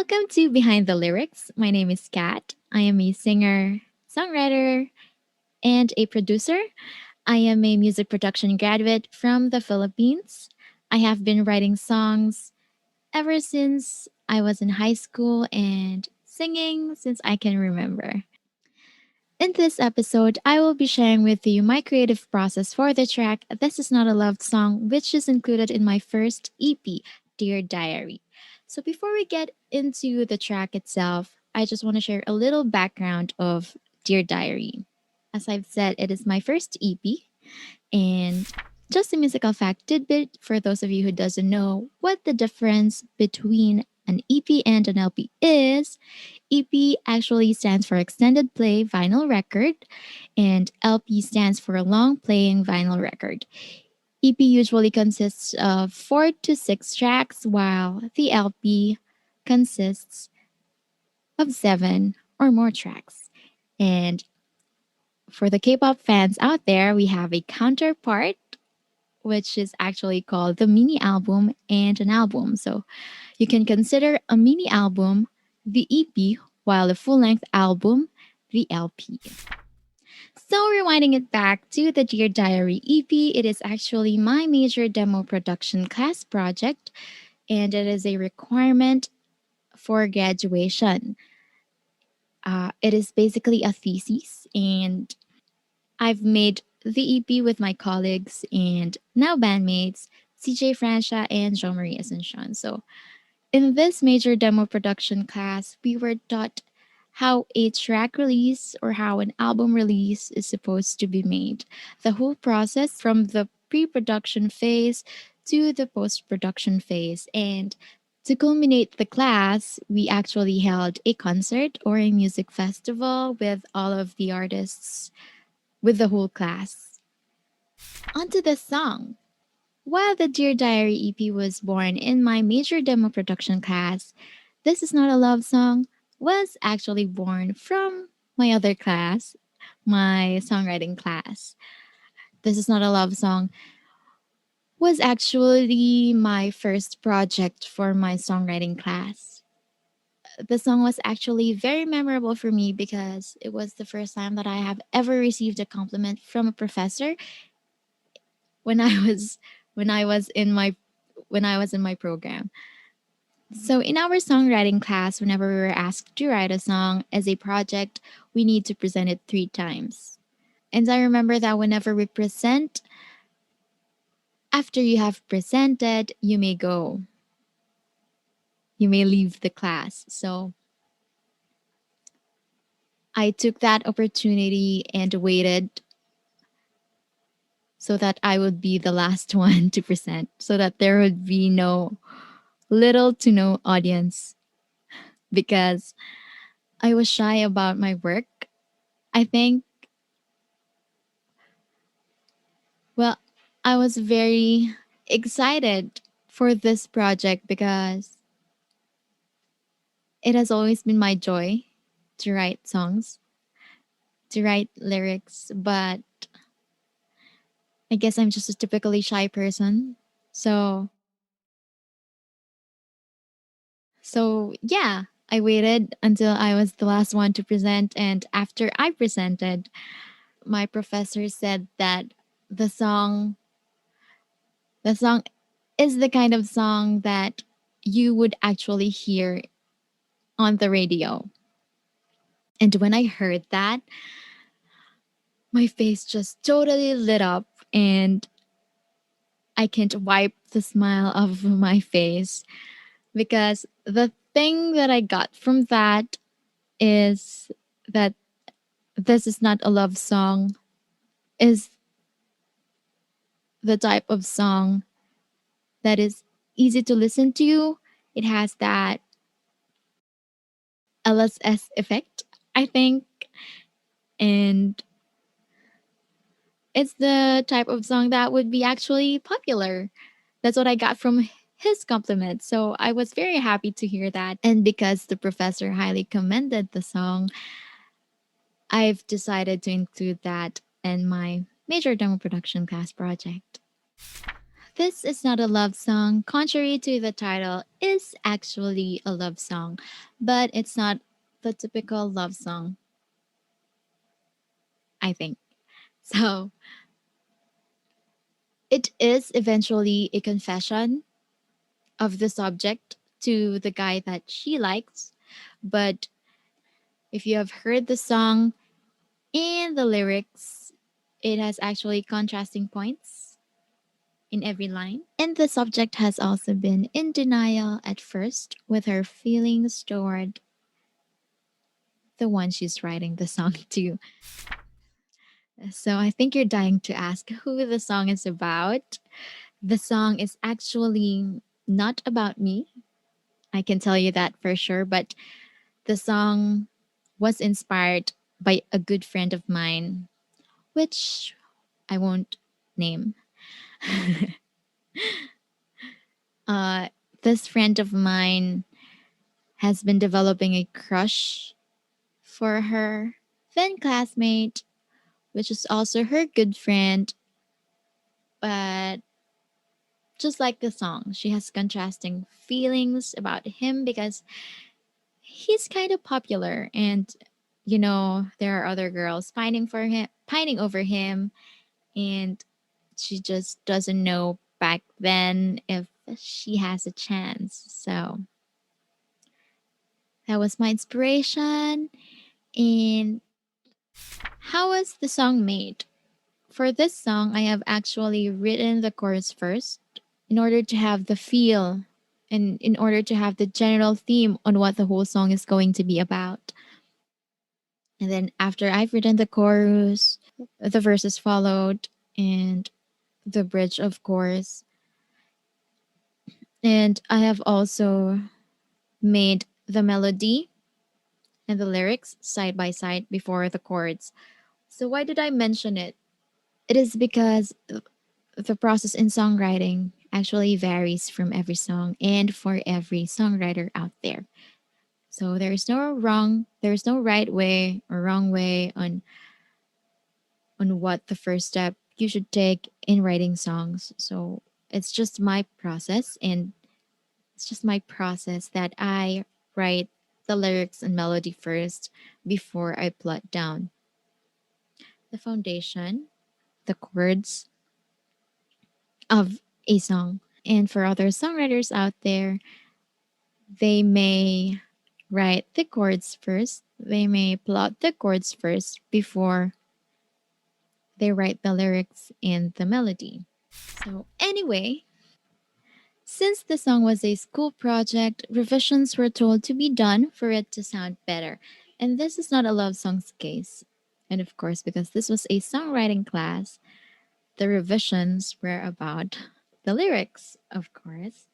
Welcome to Behind the Lyrics. My name is Kat. I am a singer, songwriter, and a producer. I am a music production graduate from the Philippines. I have been writing songs ever since I was in high school and singing since I can remember. In this episode, I will be sharing with you my creative process for the track This Is Not a Love Song, which is included in my first EP, Dear Diary. So, before we get into the track itself, I just want to share a little background of Dear Diary. As I've said, it is my first EP, and just a musical fact tidbit for those of you who doesn't know what the difference between an EP and an LP is. EP actually stands for extended play vinyl record, and LP stands for long playing vinyl record. EP usually consists of 4 to 6 tracks, while the LP consists of 7 or more tracks. And for the K pop fans out there, we have a counterpart, which is actually called the mini album and an album. So you can consider a mini album the EP, while a full length album the LP. So, rewinding it back to the Dear Diary EP, it is actually my major demo production class project, and it is a requirement for graduation. It is basically a thesis, and I've made the EP with my colleagues and now bandmates CJ Francia and Jean Marie Ascension. So, in this major demo production class, we were taught how a track release or how an album release is supposed to be made. The whole process from the pre production phase to the post production phase. And to culminate the class, we actually held a concert or a music festival with all of the artists, with the whole class. Onto the song. While the Dear Diary EP was born in my major demo production class, This Is Not a Love Song was actually born from my other class, my songwriting class. This Is Not a Love Song was actually my first project for my songwriting class. The song was actually very memorable for me because it was the first time that I have ever received a compliment from a professor when I was when I was in my when I was in my program. So, in our songwriting class, whenever we were asked to write a song as a project, we need to present it 3 times. And I remember that whenever we present, after you have presented, you may go. You may leave the class. So, I took that opportunity and waited so that I would be the last one to present, so that there would be no little to no audience because I was shy about my work. I think, well, I was very excited for this project because it has always been my joy to write songs, to write lyrics, but I guess I'm just a typically shy person. So, yeah, I waited until I was the last one to present, and after I presented, my professor said that the song the song is the kind of song that you would actually hear on the radio. And when I heard that, my face just totally lit up and I can't wipe the smile off of my face because the thing that I got from that is that This Is Not a Love Song is the type of song that is easy to listen to. It has that LSS effect, I think, and it's the type of song that would be actually popular. That's what I got from his compliment. So I was very happy to hear that. And because the professor highly commended the song, I've decided to include that in my major demo production class project. This is not a love song, contrary to the title, is actually a love song, but it's not the typical love song, I think. So, it is eventually a confession of the subject to the guy that she likes, but if you have heard the song and the lyrics, it has actually contrasting points in every line. And the subject has also been in denial at first with her feelings toward the one she's writing the song to. So I think you're dying to ask who the song is about. The song is actually not about me. I can tell you that for sure, but the song was inspired by a good friend of mine, which I won't name. uh, this friend of mine has been developing a crush for her then classmate, which is also her good friend. But just like the song, she has contrasting feelings about him because he's kind of popular and there are other girls pining over him, and she just doesn't know back then if she has a chance. So that was my inspiration. And how was the song made? For this song, I have actually written the chorus first in order to have the feel and in order to have the general theme on what the whole song is going to be about. And then after I've written the chorus, the verses followed and the bridge, of course. And I have also made the melody and the lyrics side by side before the chords. So, why did I mention it? It is because the process in songwriting actually varies from every song and for every songwriter out there. So there's no right way or wrong way on what the first step you should take in writing songs. So it's just my process, and it's just my process that I write the lyrics and melody first before I plot down the foundation, the chords of a song. And for other songwriters out there, they may write the chords first. They may plot the chords first before they write the lyrics and the melody. So, anyway, since the song was a school project, revisions were told to be done for it to sound better. And this is not a love song's case. And of course, because this was a songwriting class, the revisions were about the lyrics, of course.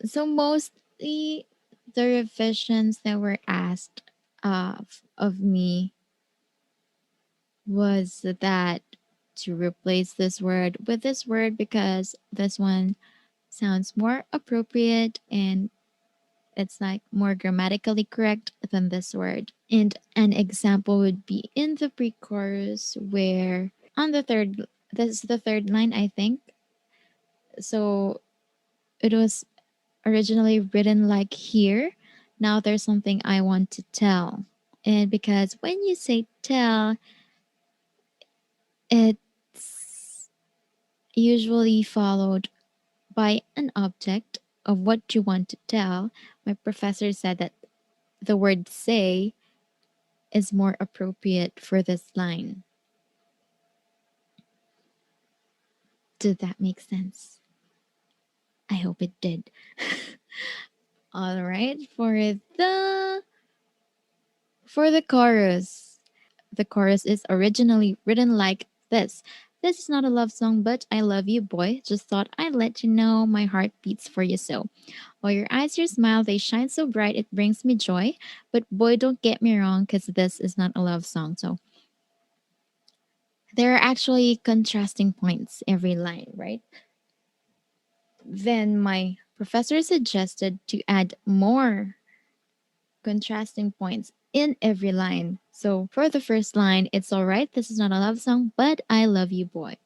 So, mostly the revisions that were asked of me was that to replace this word with this word because this one sounds more appropriate and it's like more grammatically correct than this word. And an example would be in the pre-chorus where on the third this is the third line, I think. So it was originally written like here. Now there's something I want to tell. And because when you say tell, it's usually followed by an object of what you want to tell. My professor said that the word say is more appropriate for this line. Did that make sense? I hope it did. All right, for the chorus. The chorus is originally written like this. This is not a love song, but I love you, boy. Just thought I'd let you know my heart beats for you so. While your eyes, your smile, they shine so bright, it brings me joy. But boy, don't get me wrong, because this is not a love song. So there are actually contrasting points every line, right? Then my professor suggested to add more contrasting points in every line. So for the first line, it's alright, this is not a love song, but I love you, boy.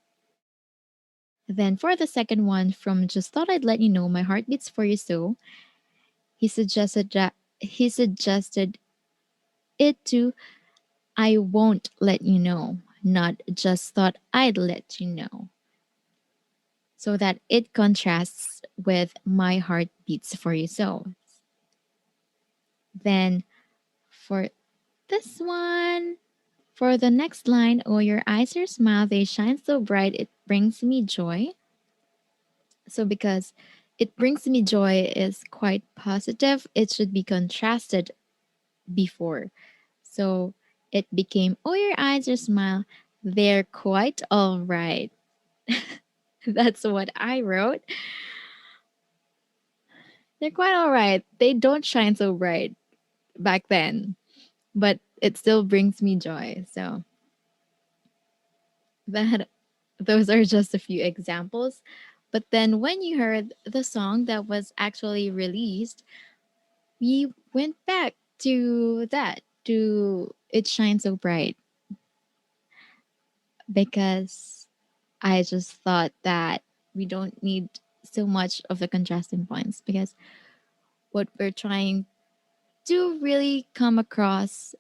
Then for the second one, from Just Thought I'd Let You Know My Heart Beats For You So, he suggested it to I Won't Let You Know, not Just Thought I'd Let You Know, so that it contrasts with My Heart Beats For You So. Then for this one, for the next line, oh, your eyes are smile, they shine so bright, it brings me joy. So because it brings me joy is quite positive, it should be contrasted before. So it became, oh, your eyes are smile, they're quite all right. That's what I wrote. They're quite all right. They don't shine so bright back then, but it still brings me joy. So that those are just a few examples. But then when you heard the song that was actually released, we went back to that, to It Shines So Bright, because I just thought that we don't need so much of the contrasting points, because what we're trying to really come across,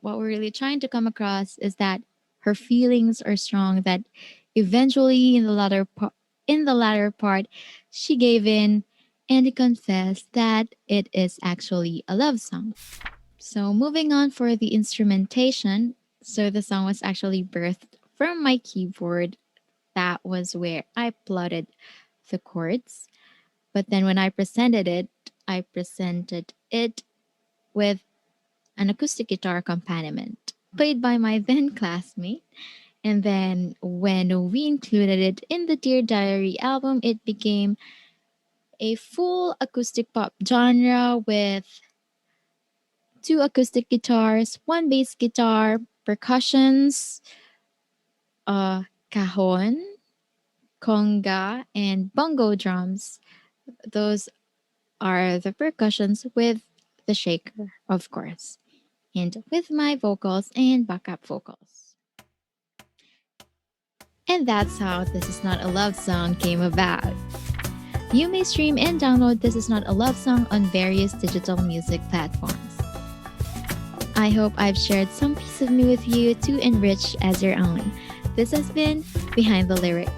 what we're really trying to come across is that her feelings are strong, that eventually in the latter part she gave in and confessed that it is actually a love song. So moving on for the instrumentation, so the song was actually birthed from my keyboard. That was where I plotted the chords. But then when I presented it with an acoustic guitar accompaniment played by my then classmate. And then when we included it in the Dear Diary album, it became a full acoustic pop genre with two acoustic guitars, one bass guitar, percussions, cajon, conga, and bongo drums. Those are the percussions with the shaker, of course, and with my vocals and backup vocals. And that's how This Is Not a Love Song came about. You may stream and download This Is Not a Love Song on various digital music platforms. I hope I've shared some piece of me with you to enrich as your own. This has been Behind the Lyrics.